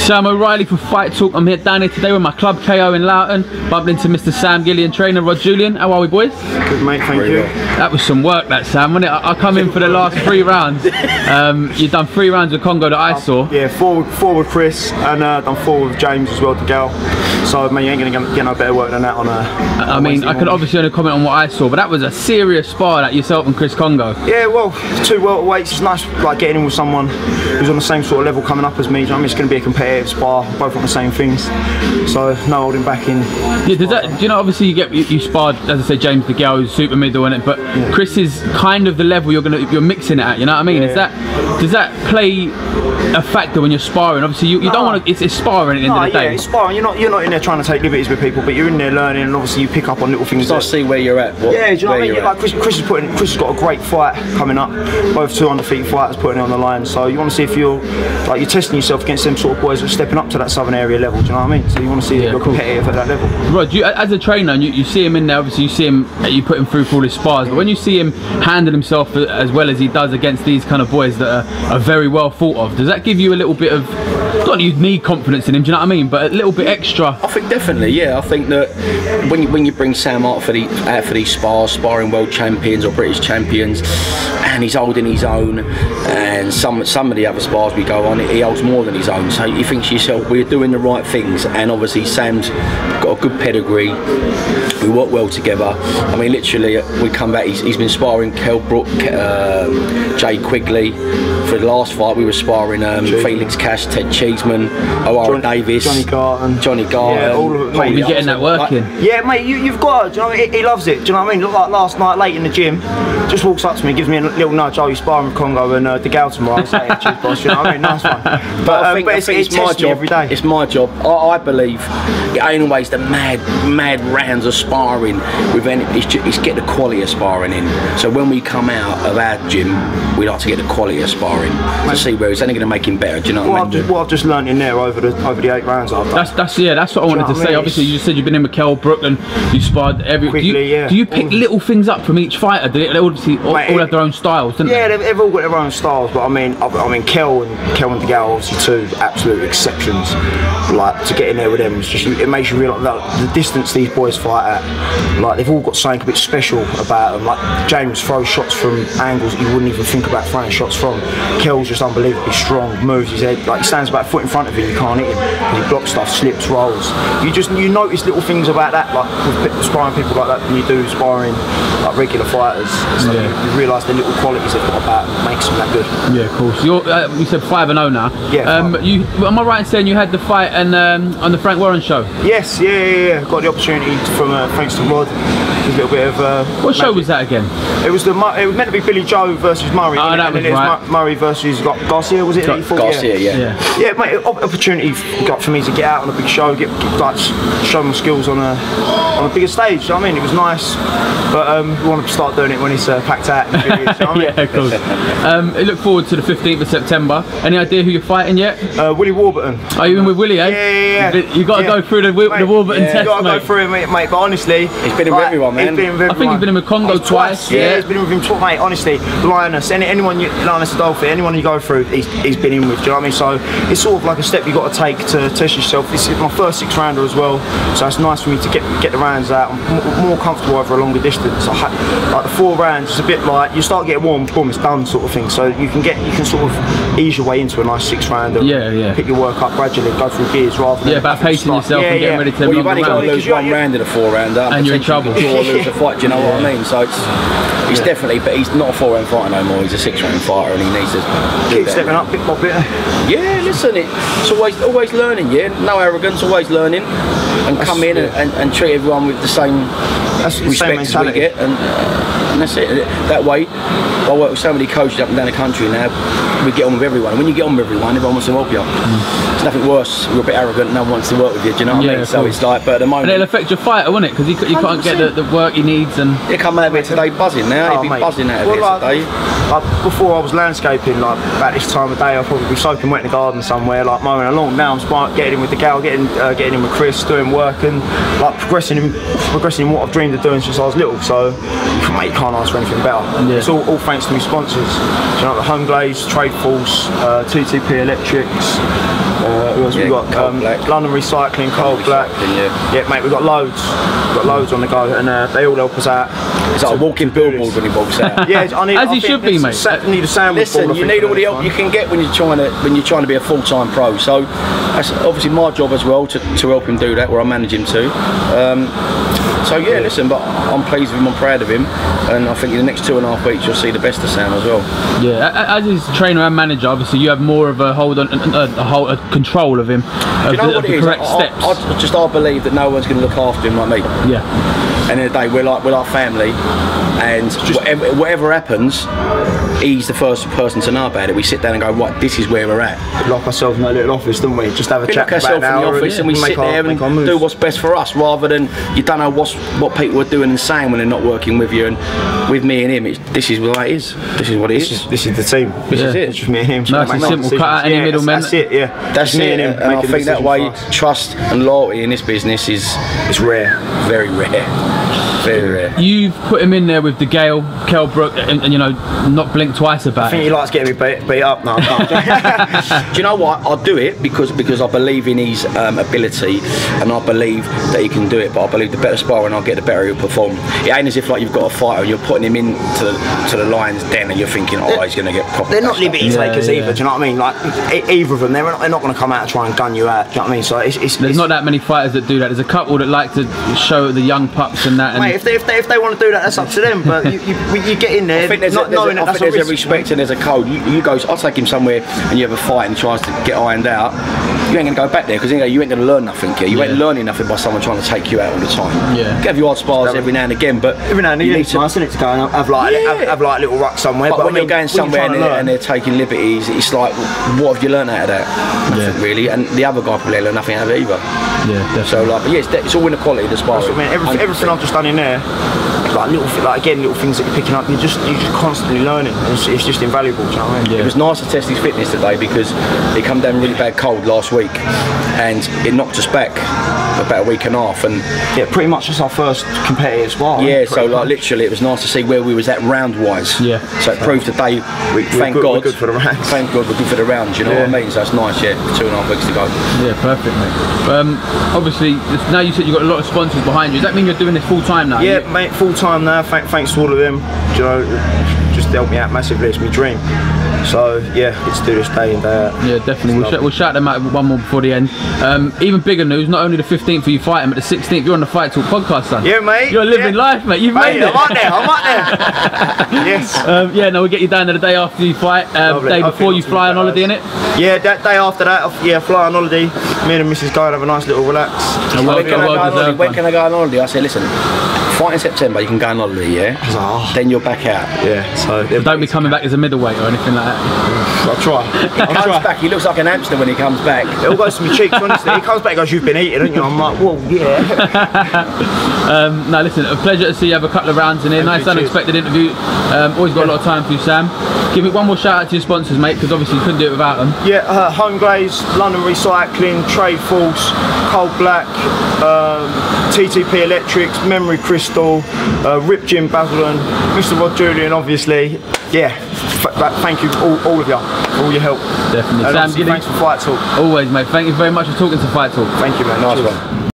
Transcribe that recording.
Sam O'Reilly for Fight Talk. I'm here down here today with my club KO in Loughton, bumping into Mr. Sam Gilley and trainer Rod Julian. How are we, boys? Good, mate, thank you. That was some work, that, Sam, wasn't it? I come in for the last 3 rounds. You've done 3 rounds with Kongo that I saw. Yeah, four with Chris and done 4 with James as well, Degale. So, mate, you ain't going to get no better work than that on a I mean, I could obviously only comment on what I saw, but that was a serious spar, that yourself and Chris Kongo. Yeah, well, 2 welterweights. It's nice, like, getting in with someone who's on the same sort of level coming up as me. You know what I mean? It's going to be a competitive spar, both want the same things. So, no holding back in. Yeah, does that, you know, obviously you sparred, as I said, James Degale, who's super middle in it, but yeah. Chris is kind of the level you're mixing it at, you know what I mean? Yeah. Does that play a factor when you're sparring? Obviously you don't want to, it's sparring at the end of the day. Yeah, it's sparring. You're not in there trying to take liberties with people, but you're in there learning, and obviously you pick up on little things. So I see where you're at. Yeah, do you know what I mean? Like Chris has got a great fight coming up. Both 2 undefeated fighters putting it on the line. So you want to see if you're testing yourself against them sort of boys that are stepping up to that southern area level. Do you know what I mean? So you want to see if you're competitive at that level. Rod, as a trainer, and you see him in there. Obviously, you see him. You put him through for all his spars, but when you see him handle himself as well as he does against these kind of boys that are very well thought of, does that give you a little bit of, not that you need confidence in him, do you know what I mean, but a little bit extra? I think definitely, yeah. I think that when you bring Sam out for these spars, sparring world champions or British champions, and he's holding his own, and some of the other spars we go on, he holds more than his own. So you think to yourself, we're doing the right things, and obviously Sam's got a good pedigree. We work well together. I mean, literally, we come back. He's been sparring Kell Brook, Jay Quigley. For the last fight, we were sparring Felix Cash, Ted Cheeseman, O'Hara Davis, Johnny Garton. Yeah, all of it. Mate, you're getting that work in. Yeah, mate, you've got to. Do you know what I mean? He loves it. Do you know what I mean? Look, like last night, late in the gym, just walks up to me, gives me a little nudge. Oh, you're sparring with Kongo and Degale tomorrow. I say, cheers, boss. You know what I mean? Nice one. But I think it's my job every day. It's my job. I believe it ain't always the mad rounds of sparring. It's get the quality of sparring in. So when we come out of our gym, we like to get the quality of sparring to see where it's only going to make him better. Do you know what I mean? What I've just learned in there over the 8 rounds I've done. That's what I wanted to say. Obviously, you just said you've been in with Kell Brook and you sparred every. Quickly, do you pick little things up from each fighter? They obviously all have their own styles, don't they? Yeah, they've all got their own styles. But I mean, Kell and Degale, obviously 2 absolute exceptions. Like to get in there with them, it makes you realise that the distance these boys fight at. Like they've all got something a bit special about them. Like James throws shots from angles you wouldn't even think about throwing shots from. Kell's just unbelievably strong, moves his head, like he stands about a foot in front of you, you can't hit him. He blocks stuff, slips, rolls. You notice little things about that, like with sparring people like that than you do sparring like regular fighters. So you realise the little qualities they've got about them makes them that good. Yeah, cool. So you're, you said 5-0 now. Yeah. Am I right in saying you had the fight and on the Frank Warren show? Yes, yeah. Got the opportunity from thanks to Rod. A little bit of what show was that again? It was meant to be Billy Joe versus Murray. Oh, that was right. Murray versus Garcia, was it? Garcia, yeah. Mate, opportunity for me to get out on a big show, like show my skills on a bigger stage. You know what I mean? It was nice, but we want to start doing it when it's packed out. You know what I mean? Yeah, of course. I look forward to the 15th of September. Any idea who you're fighting yet? Willie Warburton. Are you in with Willie? Yeah. You got to go through the Warburton test, you got to go through it, mate. But honestly, he's been in with everyone, man. I think he's been in with Kongo twice. Yeah, he's been in with him twice, mate. Honestly, Lioness, Lioness Adolphe, anyone you go through, he's been in with. Do you know what I mean? So it's sort of like a step you got to take to test yourself. This is my first 6-rounder as well, so it's nice for me to get the rounds out. I'm more comfortable over a longer distance. Like the 4 rounds, it's a bit like you start getting warm, boom, it's done, sort of thing. So you can sort of ease your way into a nice 6-rounder. Yeah. Pick your work up gradually, go through gears rather than about pacing yourself and getting ready to. Well, you've only got to lose 1 round in a 4-rounder, and you're in trouble. Draw or lose a fight. Do you know what I mean? So he's definitely, but he's not a 4-round fighter no more. He's a 6-round fighter, and he needs to keep stepping up bit by bit. Yeah, listen, it's always learning. Yeah, no arrogance, always learning, and come in and treat everyone with the same respect as we get, and that's it. That way, I work with so many coaches up and down the country now. We get on with everyone. And when you get on with everyone wants to help you. It's nothing worse. You're a bit arrogant and no one wants to work with you. Do you know what I mean? So it's like, but at the moment, and it'll affect your fighter, won't it? Because you can't get the work he needs. And he'll come out of it today buzzing now. He'll be buzzing out of it today. Like before I was landscaping, like about this time of day, I'll probably be soaking wet in the garden somewhere, like mowing along. Now I'm getting in with Degale, getting in with Chris, doing work and like progressing in what I've dreamed of doing since I was little. So, mate, you can't ask for anything better. Yeah. It's all thanks to my sponsors. You know, the Home Glaze, Trade Force, TTP Electrics. Who else we got? London Recycling, Cold Black. Yeah, mate, we've got loads. We've got loads on the go, and they all help us out. It's like a walking billboard when he walks out. Yeah, as he should be, mate. Need a sandwich. Listen, you need all the help you can get when you're trying to be a full-time pro. So that's obviously my job as well to help him do that, where I manage him to. So yeah, listen, but I'm pleased with him, I'm proud of him, and I think in the next 2.5 weeks you'll see the best of Sam as well. Yeah, as his trainer and manager, obviously you have more of a hold on, a control of him, of the correct steps. I believe that no one's going to look after him like me. Yeah. End of the day, we're like family, and whatever happens, he's the first person to know about it. We sit down and go, right, this is where we're at. Lock ourselves in a little office, don't we? Just have a chat about an hour in the office, and we sit there and do what's best for us, rather than you don't know what people are doing and saying when they're not working with you. And with me and him, this is what it is. This is what it is. This is the team. This is it. It's just me and him. Nice and simple. Cut out any middlemen. That's it. Yeah. That's me it. and him. And I think that way, trust and loyalty in this business is rare. Very rare. Very rare. You've put him in there with Degale, Kelbrook, and you know, not blink twice about it. I think he likes getting me beat up now. Do you know what? I'll do it because I believe in his ability, and I believe that he can do it. But I believe the better sparring I'll get, the better he'll perform. It ain't as if like you've got a fighter and you're putting him into the lion's den and you're thinking, oh, he's going to get proper. They're not liberty takers either. Do you know what I mean? Like either of them, they're not going to come out and try and gun you out. Do you know what I mean? So there's not that many fighters that do that. There's a couple that like to show the young pups and that. And mate, if they want to do that, that's up to them. But you get in there. I think there's a respect and there's a code. You go, I'll take him somewhere and you have a fight and he tries to get ironed out. You ain't going to go back there because you ain't going to learn nothing here. You ain't learning nothing by someone trying to take you out all the time. Yeah. You have your hard spars every now and again, but every now and again it's nice, isn't it, to go and have like a little ruck somewhere. But when you're going somewhere and they're taking liberties, it's like, what have you learned out of that? Nothing really. And the other guy probably learned nothing out of it either. Yeah, definitely. So like, but yeah, it's all inequality, the sparring. I mean, everything I've just done in there, like little things that you're picking up, you're just constantly learning. It's just invaluable. Do you know what I mean? Yeah. It was nice to test his fitness today because he come down really bad cold last week, and it knocked us back about a week and a half. And yeah, pretty much that's our first competitive spar. Yeah, so like literally, it was nice to see where we was at round wise. Yeah. So it proved today. Thank God. We're good for the rounds. Thank God we're good for the rounds. You know what I mean? So it's nice. Yeah, 2.5 weeks to go. Yeah, perfect, mate. Obviously, now you said you've got a lot of sponsors behind you. Does that mean you're doing this full time now? Yeah, mate, full time now. Thanks to all of them. You know, just helped me out massively. It's my dream. So yeah, it's do this day in day out. Yeah, definitely. We'll shout them out one more before the end. Even bigger news, not only the 15th are you fighting, but the 16th you're on the Fight Talk podcast, son. Yeah, mate. You're living life, mate. You've made it. I'm up there. Yes. Yeah, no, we'll get you down there the day after you fight. Day before you fly on holiday, innit? Yeah, that day after that, yeah, fly on holiday. Me and the missus go and have a nice little relax. When can I go on holiday? I say, listen, fight in September, you can go on holiday, yeah? Then you're back out. Yeah, so don't be coming back as a middleweight or anything like that. I'll try. He comes back, he looks like an hamster when he comes back. It all goes to my cheeks, honestly. He comes back and goes, you've been eating, haven't you? I'm like, whoa, yeah. No, listen, a pleasure to see you have a couple of rounds in here. Nice unexpected interview. Always got a lot of time for you, Sam. Give me one more shout out to your sponsors, mate, because obviously you couldn't do it without them. Yeah, Home Glaze, London Recycling, Trade Force, Cold Black, TTP Electrics, Memory Crystal, Rip Jim Basildon, Mr. Rod Julian, obviously. Yeah, thank you all of you for all your help. Definitely. And Sam Gilley, thanks for Fight Talk. Always, mate. Thank you very much for talking to Fight Talk. Thank you, man. Nice one.